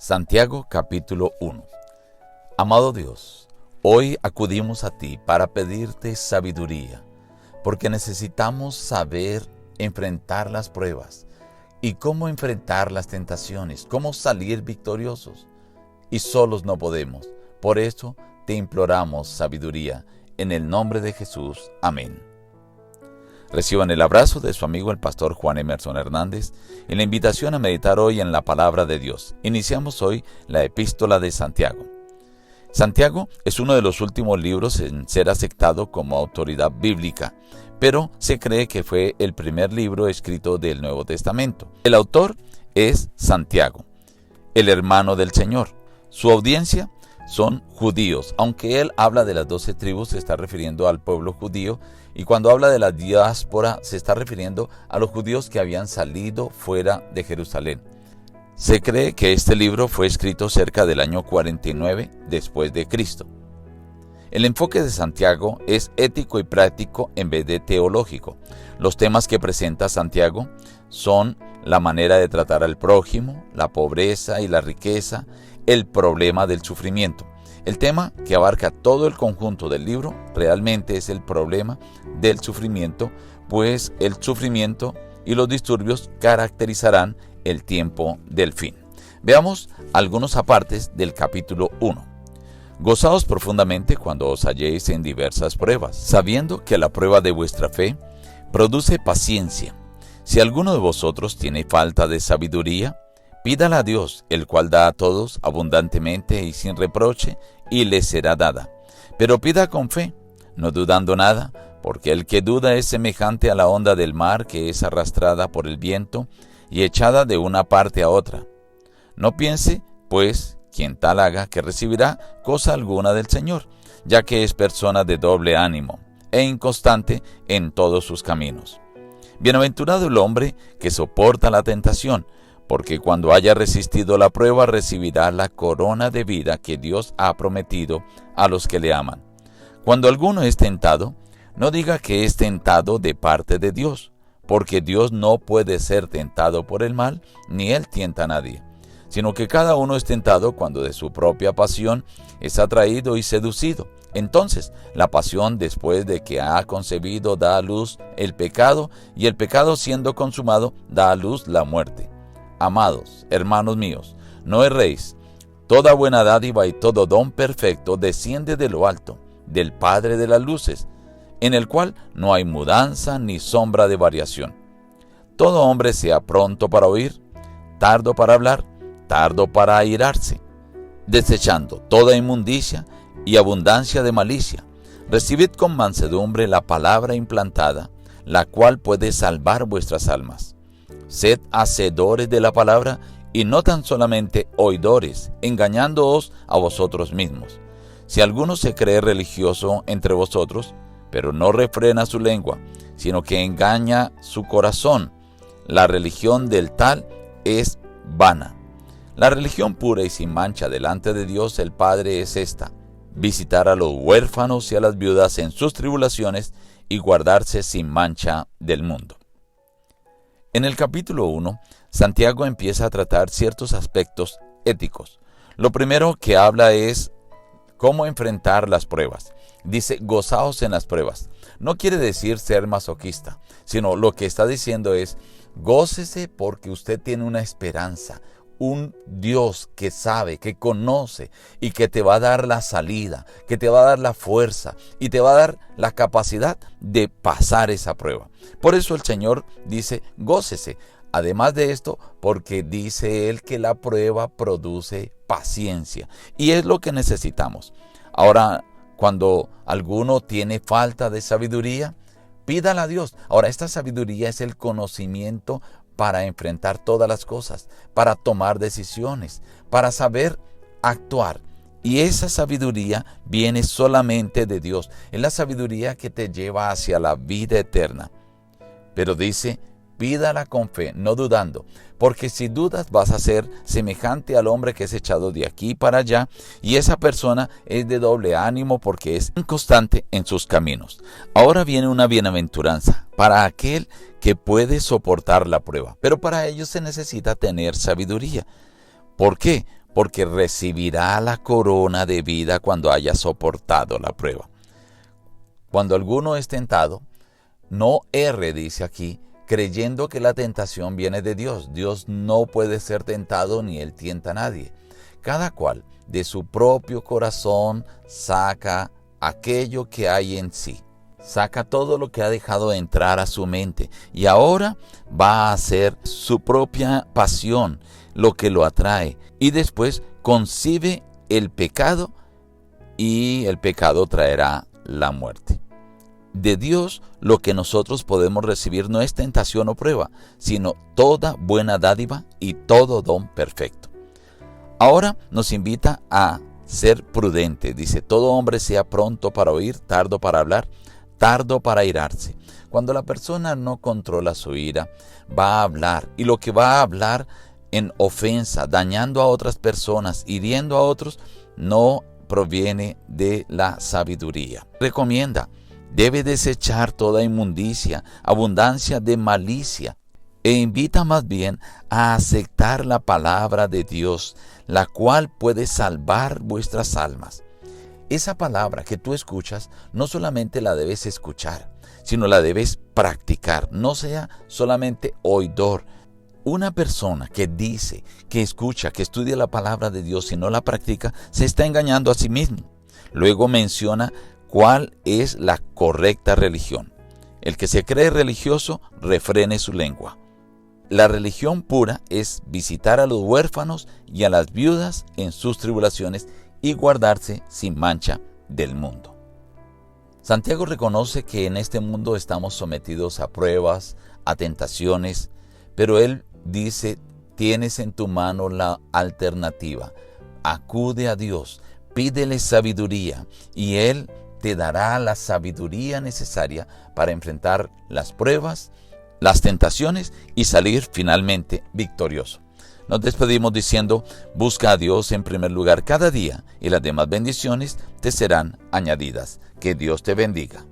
Santiago capítulo 1. Amado Dios, hoy acudimos a ti para pedirte sabiduría, porque necesitamos saber enfrentar las pruebas y cómo enfrentar las tentaciones, cómo salir victoriosos. Y solos no podemos, por eso te imploramos sabiduría, en el nombre de Jesús. Amén. Reciban el abrazo de su amigo el pastor Juan Emerson Hernández y la invitación a meditar hoy en la palabra de Dios. Iniciamos hoy la epístola de Santiago. Santiago es uno de los últimos libros en ser aceptado como autoridad bíblica, pero se cree que fue el primer libro escrito del Nuevo Testamento. El autor es Santiago, el hermano del Señor. Su audiencia son judíos, aunque él habla de las 12 tribus, se está refiriendo al pueblo judío, y cuando habla de la diáspora se está refiriendo a los judíos que habían salido fuera de Jerusalén. Se cree que este libro fue escrito cerca del año 49 después de Cristo. El enfoque de Santiago es ético y práctico en vez de teológico. Los temas que presenta Santiago son la manera de tratar al prójimo, la pobreza y la riqueza, el problema del sufrimiento. El tema que abarca todo el conjunto del libro realmente es el problema del sufrimiento, pues el sufrimiento y los disturbios caracterizarán el tiempo del fin. Veamos algunos apartes del capítulo 1. Gozaos profundamente cuando os halléis en diversas pruebas, sabiendo que la prueba de vuestra fe produce paciencia. Si alguno de vosotros tiene falta de sabiduría, pídala a Dios, el cual da a todos abundantemente y sin reproche, y le será dada. Pero pida con fe, no dudando nada, porque el que duda es semejante a la onda del mar que es arrastrada por el viento y echada de una parte a otra. No piense, pues, quien tal haga, que recibirá cosa alguna del Señor, ya que es persona de doble ánimo, e inconstante en todos sus caminos. Bienaventurado el hombre que soporta la tentación, porque cuando haya resistido la prueba recibirá la corona de vida que Dios ha prometido a los que le aman. Cuando alguno es tentado, no diga que es tentado de parte de Dios, porque Dios no puede ser tentado por el mal, ni él tienta a nadie, sino que cada uno es tentado cuando de su propia pasión es atraído y seducido. Entonces, la pasión, después de que ha concebido, da a luz el pecado, y el pecado, siendo consumado, da a luz la muerte. Amados, hermanos míos, no erréis. Toda buena dádiva y todo don perfecto desciende de lo alto, del Padre de las luces, en el cual no hay mudanza ni sombra de variación. Todo hombre sea pronto para oír, tardo para hablar, tardo para airarse, desechando toda inmundicia y abundancia de malicia. Recibid con mansedumbre la palabra implantada, la cual puede salvar vuestras almas. Sed hacedores de la palabra y no tan solamente oidores, engañándoos a vosotros mismos. Si alguno se cree religioso entre vosotros, pero no refrena su lengua, sino que engaña su corazón, la religión del tal es vana. La religión pura y sin mancha delante de Dios el Padre es esta: visitar a los huérfanos y a las viudas en sus tribulaciones y guardarse sin mancha del mundo. En el capítulo 1, Santiago empieza a tratar ciertos aspectos éticos. Lo primero que habla es cómo enfrentar las pruebas. Dice, gozaos en las pruebas. No quiere decir ser masoquista, sino lo que está diciendo es, gócese porque usted tiene una esperanza, un Dios que sabe, que conoce y que te va a dar la salida, que te va a dar la fuerza y te va a dar la capacidad de pasar esa prueba. Por eso el Señor dice, gócese. Además de esto, porque dice Él que la prueba produce paciencia y es lo que necesitamos. Ahora, cuando alguno tiene falta de sabiduría, pídala a Dios. Ahora, esta sabiduría es el conocimiento para enfrentar todas las cosas, para tomar decisiones, para saber actuar. Y esa sabiduría viene solamente de Dios. Es la sabiduría que te lleva hacia la vida eterna. Pero dice, pídala con fe, no dudando, porque si dudas vas a ser semejante al hombre que es echado de aquí para allá, y esa persona es de doble ánimo porque es inconstante en sus caminos. Ahora viene una bienaventuranza para aquel que puede soportar la prueba, pero para ello se necesita tener sabiduría. ¿Por qué? porque recibirá la corona de vida cuando haya soportado la prueba. Cuando alguno es tentado, no erre, dice aquí, creyendo que la tentación viene de Dios. Dios no puede ser tentado ni él tienta a nadie. Cada cual de su propio corazón saca aquello que hay en sí. Saca todo lo que ha dejado entrar a su mente y ahora va a hacer su propia pasión lo que lo atrae y después concibe el pecado y el pecado traerá la muerte. De Dios lo que nosotros podemos recibir no es tentación o prueba, sino toda buena dádiva y todo don perfecto. Ahora nos invita a ser prudente. Dice, todo hombre sea pronto para oír, tardo para hablar, tardo para airarse. Cuando la persona no controla su ira, va a hablar. Y lo que va a hablar en ofensa, dañando a otras personas, hiriendo a otros, no proviene de la sabiduría. Recomienda, debe desechar toda inmundicia, abundancia de malicia, e invita más bien a aceptar la palabra de Dios, la cual puede salvar vuestras almas. Esa palabra que tú escuchas, no solamente la debes escuchar, sino la debes practicar. No sea solamente oidor. Una persona que dice, que escucha, que estudia la palabra de Dios y no la practica, se está engañando a sí mismo. Luego menciona cuál es la correcta religión. El que se cree religioso, refrene su lengua. La religión pura es visitar a los huérfanos y a las viudas en sus tribulaciones y guardarse sin mancha del mundo. Santiago reconoce que en este mundo estamos sometidos a pruebas, a tentaciones, pero él dice, tienes en tu mano la alternativa. Acude a Dios, pídele sabiduría y Él te dará la sabiduría necesaria para enfrentar las pruebas, las tentaciones y salir finalmente victorioso. Nos despedimos diciendo, busca a Dios en primer lugar cada día y las demás bendiciones te serán añadidas. Que Dios te bendiga.